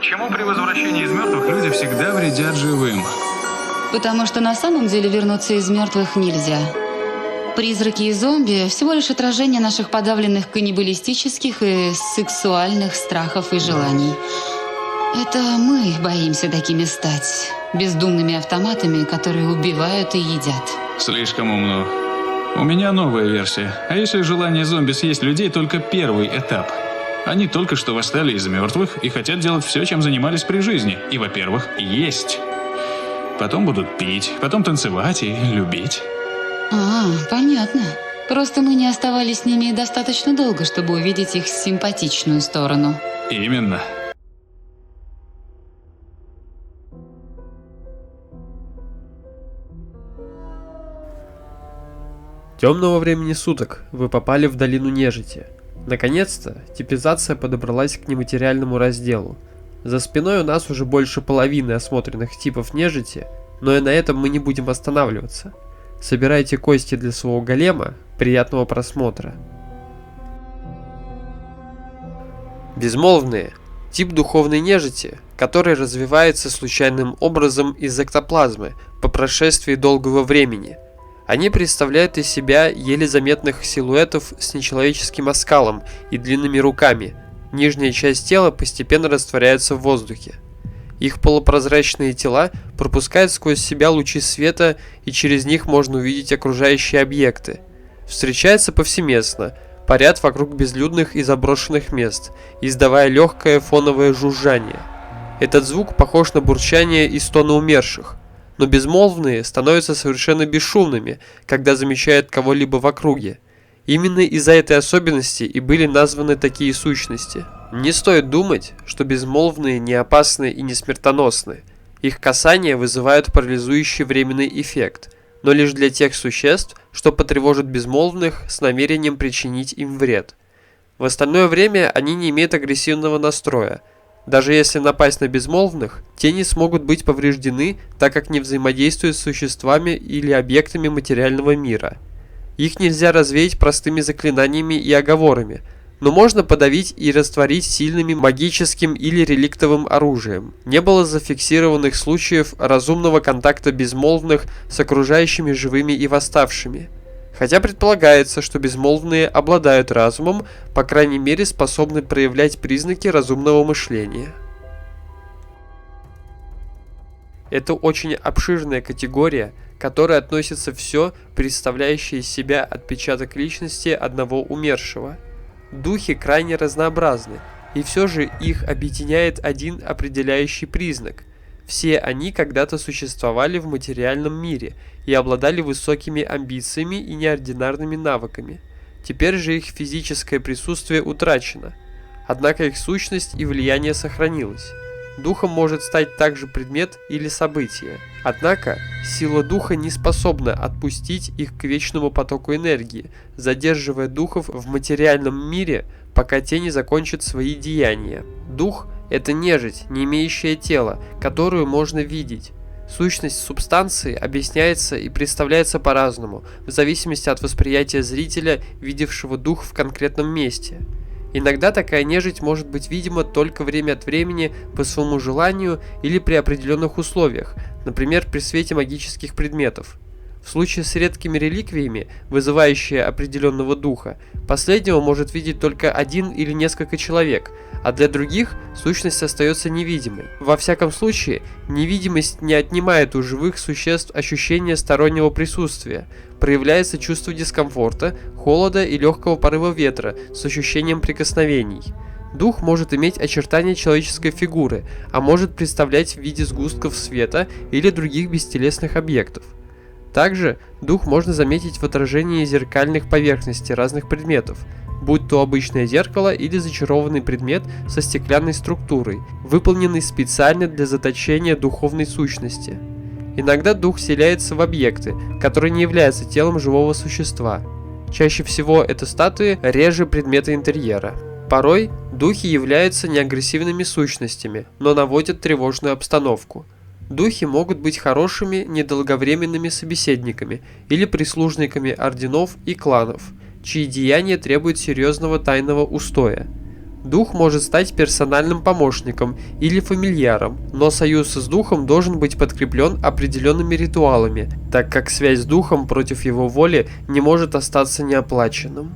Почему при возвращении из мертвых люди всегда вредят живым? Потому что на самом деле вернуться из мертвых нельзя. Призраки и зомби – всего лишь отражение наших подавленных каннибалистических и сексуальных страхов и желаний. Это мы боимся такими стать. Бездумными автоматами, которые убивают и едят. Слишком умно. У меня новая версия. А если желание зомби съесть людей только первый этап? Они только что восстали из мертвых и хотят делать все, чем занимались при жизни. И, во-первых, есть. Потом будут пить, потом танцевать и любить. Понятно. Просто мы не оставались с ними достаточно долго, чтобы увидеть их симпатичную сторону. Именно. Темного времени суток вы попали в долину нежити. Наконец-то типизация подобралась к нематериальному разделу. За спиной у нас уже больше половины осмотренных типов нежити, но и на этом мы не будем останавливаться. Собирайте кости для своего голема, приятного просмотра. Безмолвные – тип духовной нежити, который развивается случайным образом из эктоплазмы по прошествии долгого времени. Они представляют из себя еле заметных силуэтов с нечеловеческим оскалом и длинными руками. Нижняя часть тела постепенно растворяется в воздухе. Их полупрозрачные тела пропускают сквозь себя лучи света, и через них можно увидеть окружающие объекты. Встречаются повсеместно, парят вокруг безлюдных и заброшенных мест, издавая легкое фоновое жужжание. Этот звук похож на бурчание и стоны умерших. Но безмолвные становятся совершенно бесшумными, когда замечают кого-либо в округе. Именно из-за этой особенности и были названы такие сущности. Не стоит думать, что безмолвные не опасны и не смертоносны. Их касания вызывают парализующий временный эффект, но лишь для тех существ, что потревожат безмолвных с намерением причинить им вред. В остальное время они не имеют агрессивного настроя. Даже если напасть на безмолвных, те не смогут быть повреждены, так как не взаимодействуют с существами или объектами материального мира. Их нельзя развеять простыми заклинаниями и оговорами, но можно подавить и растворить сильными магическим или реликтовым оружием. Не было зафиксированных случаев разумного контакта безмолвных с окружающими живыми и восставшими. Хотя предполагается, что безмолвные обладают разумом, по крайней мере способны проявлять признаки разумного мышления. Это очень обширная категория, к которой относится все, представляющее из себя отпечаток личности одного умершего. Духи крайне разнообразны, и все же их объединяет один определяющий признак. Все они когда-то существовали в материальном мире и обладали высокими амбициями и неординарными навыками. Теперь же их физическое присутствие утрачено, однако их сущность и влияние сохранилось. Духом может стать также предмет или событие. Однако сила духа не способна отпустить их к вечному потоку энергии, задерживая духов в материальном мире, пока те не закончат свои деяния. Дух – это нежить, не имеющая тела, которую можно видеть. Сущность субстанции объясняется и представляется по-разному, в зависимости от восприятия зрителя, видевшего дух в конкретном месте. Иногда такая нежить может быть видима только время от времени по своему желанию или при определенных условиях, например, при свете магических предметов. В случае с редкими реликвиями, вызывающими определенного духа, последнего может видеть только один или несколько человек, а для других сущность остается невидимой. Во всяком случае, невидимость не отнимает у живых существ ощущение стороннего присутствия. Проявляется чувство дискомфорта, холода и легкого порыва ветра с ощущением прикосновений. Дух может иметь очертания человеческой фигуры, а может представлять в виде сгустков света или других бестелесных объектов. Также дух можно заметить в отражении зеркальных поверхностей разных предметов, будь то обычное зеркало или зачарованный предмет со стеклянной структурой, выполненный специально для заточения духовной сущности. Иногда дух вселяется в объекты, которые не являются телом живого существа. Чаще всего это статуи, реже предметы интерьера. Порой духи являются неагрессивными сущностями, но наводят тревожную обстановку. Духи могут быть хорошими, недолговременными собеседниками или прислужниками орденов и кланов, чьи деяния требуют серьезного тайного устоя. Дух может стать персональным помощником или фамильяром, но союз с духом должен быть подкреплен определенными ритуалами, так как связь с духом против его воли не может остаться неоплаченным.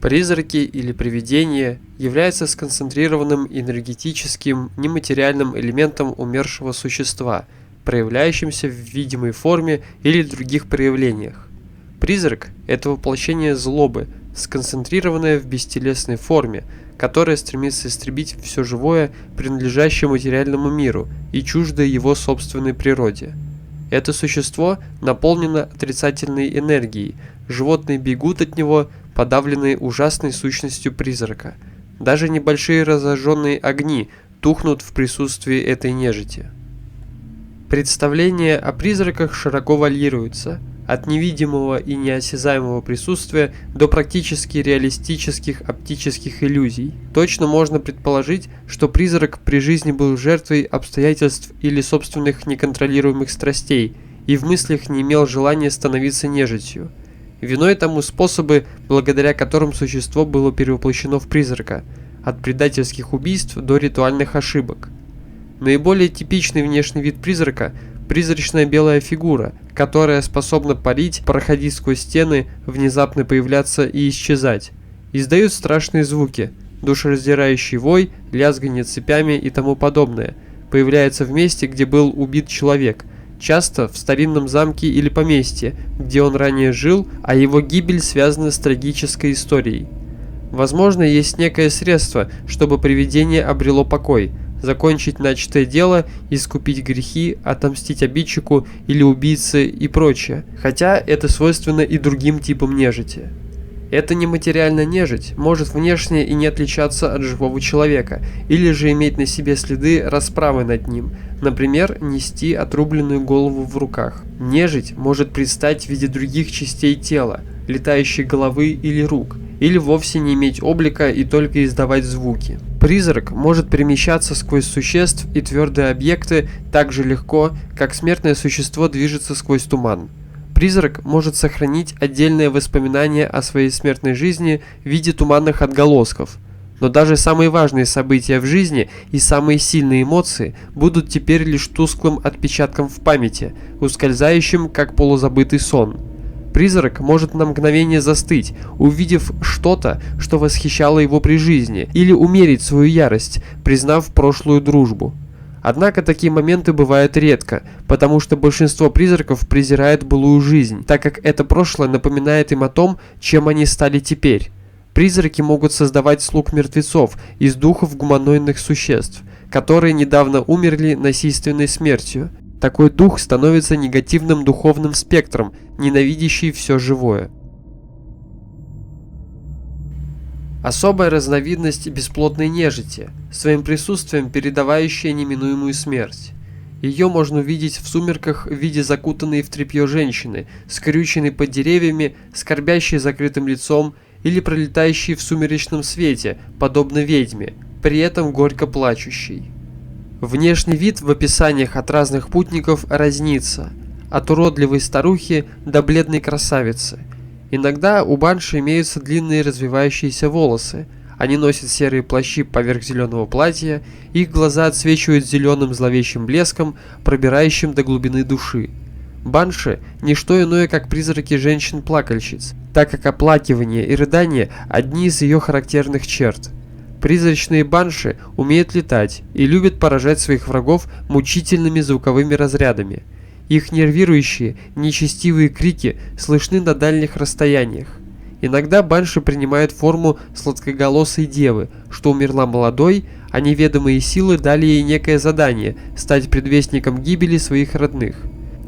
Призраки или привидения являются сконцентрированным энергетическим, нематериальным элементом умершего существа, проявляющимся в видимой форме или других проявлениях. Призрак – это воплощение злобы, сконцентрированное в бестелесной форме, которая стремится истребить все живое, принадлежащее материальному миру и чуждое его собственной природе. Это существо наполнено отрицательной энергией, животные бегут от него, подавленные ужасной сущностью призрака. Даже небольшие разожженные огни тухнут в присутствии этой нежити. Представления о призраках широко варьируются, от невидимого и неосязаемого присутствия до практически реалистических оптических иллюзий. Точно можно предположить, что призрак при жизни был жертвой обстоятельств или собственных неконтролируемых страстей и в мыслях не имел желания становиться нежитью. Виной тому способы, благодаря которым существо было перевоплощено в призрака, от предательских убийств до ритуальных ошибок. Наиболее типичный внешний вид призрака – призрачная белая фигура, которая способна парить, проходить сквозь стены, внезапно появляться и исчезать. Издают страшные звуки, душераздирающий вой, лязганье цепями и тому подобное. Появляется в месте, где был убит человек, часто в старинном замке или поместье, где он ранее жил, а его гибель связана с трагической историей. Возможно, есть некое средство, чтобы привидение обрело покой, закончить начатое дело, искупить грехи, отомстить обидчику или убийце и прочее, хотя это свойственно и другим типам нежити. Эта нематериальная нежить может внешне и не отличаться от живого человека, или же иметь на себе следы расправы над ним, например, нести отрубленную голову в руках. Нежить может предстать в виде других частей тела, летающей головы или рук, или вовсе не иметь облика и только издавать звуки. Призрак может перемещаться сквозь существ и твердые объекты так же легко, как смертное существо движется сквозь туман. Призрак может сохранить отдельные воспоминания о своей смертной жизни в виде туманных отголосков. Но даже самые важные события в жизни и самые сильные эмоции будут теперь лишь тусклым отпечатком в памяти, ускользающим как полузабытый сон. Призрак может на мгновение застыть, увидев что-то, что восхищало его при жизни, или умерить свою ярость, признав прошлую дружбу. Однако такие моменты бывают редко, потому что большинство призраков презирает былую жизнь, так как это прошлое напоминает им о том, чем они стали теперь. Призраки могут создавать слуг мертвецов из духов гуманоидных существ, которые недавно умерли насильственной смертью. Такой дух становится негативным духовным спектром, ненавидящий все живое. Особая разновидность бесплотной нежити, своим присутствием передавающая неминуемую смерть. Ее можно увидеть в сумерках в виде закутанной в тряпье женщины, скрюченной под деревьями, скорбящей закрытым лицом или пролетающей в сумеречном свете, подобно ведьме, при этом горько плачущей. Внешний вид в описаниях от разных путников разнится, от уродливой старухи до бледной красавицы. Иногда у банши имеются длинные развивающиеся волосы, они носят серые плащи поверх зеленого платья, их глаза отсвечивают зеленым зловещим блеском, пробирающим до глубины души. Банши – не что иное, как призраки женщин-плакальщиц, так как оплакивание и рыдание – одни из ее характерных черт. Призрачные банши умеют летать и любят поражать своих врагов мучительными звуковыми разрядами. Их нервирующие, нечестивые крики слышны на дальних расстояниях. Иногда банши принимают форму сладкоголосой девы, что умерла молодой, а неведомые силы дали ей некое задание – стать предвестником гибели своих родных.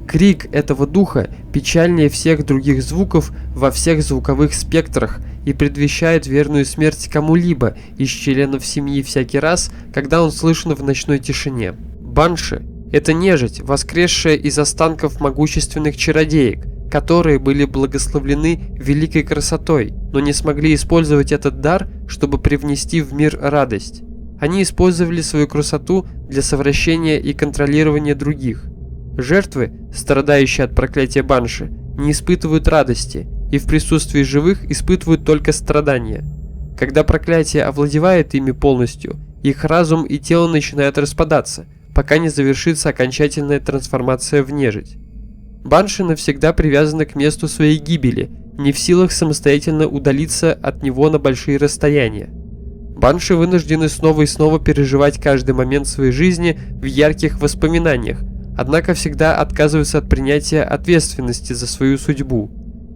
Крик этого духа печальнее всех других звуков во всех звуковых спектрах и предвещает верную смерть кому-либо из членов семьи всякий раз, когда он слышен в ночной тишине. Банши – это нежить, воскресшая из останков могущественных чародеек, которые были благословлены великой красотой, но не смогли использовать этот дар, чтобы привнести в мир радость. Они использовали свою красоту для совращения и контролирования других. Жертвы, страдающие от проклятия банши, не испытывают радости, и в присутствии живых испытывают только страдания. Когда проклятие овладевает ими полностью, их разум и тело начинают распадаться, пока не завершится окончательная трансформация в нежить. Банши навсегда привязаны к месту своей гибели, не в силах самостоятельно удалиться от него на большие расстояния. Банши вынуждены снова и снова переживать каждый момент своей жизни в ярких воспоминаниях, однако всегда отказываются от принятия ответственности за свою судьбу.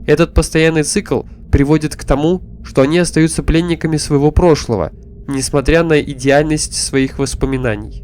Этот постоянный цикл приводит к тому, что они остаются пленниками своего прошлого, несмотря на идеальность своих воспоминаний.